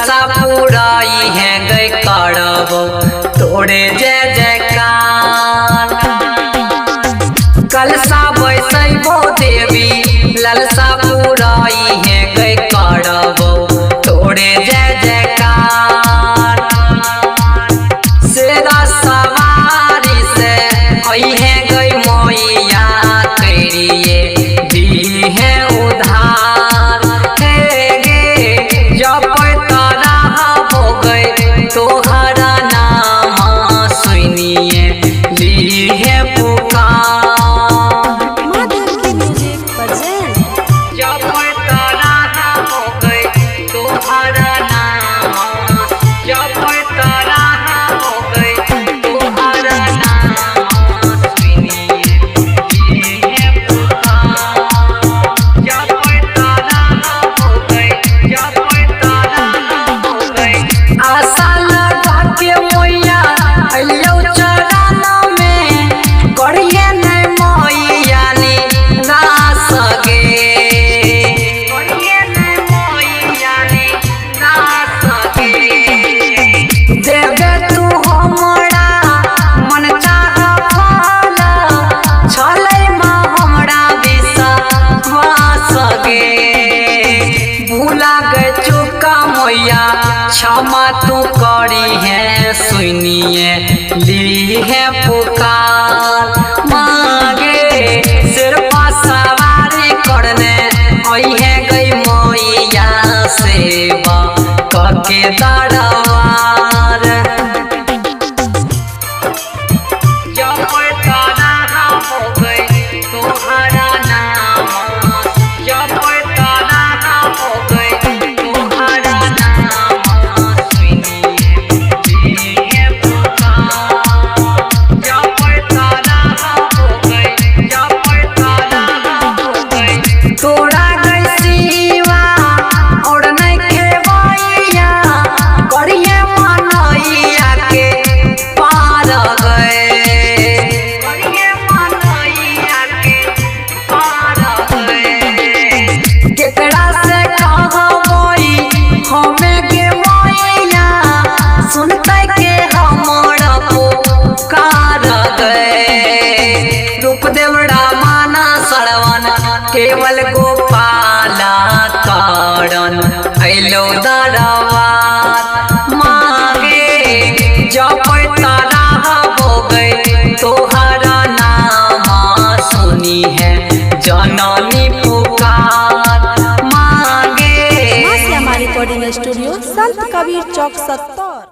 ललसा पुराई है गई करबो तोरे जय जयकार। कलसा बैसबो देवी ललसा पुराई है गई करबो तोरे जय जयकार। सेरा सवारी से आई है गई मैया करिए दी है उधार। हे गे जब तारा हो गए तोहरा नाम सुनिए ली है पुकार। जब तारा हो गए तोहरा नाम, जब तारा हो गए तोहरा नाम सुनिए ली है पुकार। जब तारा हो गए, जब तारा हो गए आशा लगा के मैया अइयो चरण में करिए नहीं मैया निराश गे। करिए नहीं मैया निराश गे। देवे तू हमरा मन चाह फल छलै माँ हमरा विश्वास गे। भूला गए चुका मैया क्षमा तू करी है सुनिए ली है पुकार। मांगे सिर पर सवारी करने आई है गई मैया सेवा करके दरबार। जब तारा हो गए तोहरा नाम, जब तारा हो गए तोहरा नाम सुनिए ली है पुकार। जब तारा हो गए, जब तारा हो गए तोरा गई सिवा और नहीं खेवैया करिए मनैया के पार गए। करिए मनैया के पार गए। केकरा से कहबई हमें गे मैया सुनते के हमर पुकार गए। रूपदेव रामाना श्रवण केवल गोपाला कारण अइलो दरबार। मांगे जब तारा हो गए तोहरा नाम सुनी है जननी पुकार। मांगे रिकॉर्डिंग स्टूडियो संत कबीर चौक 70।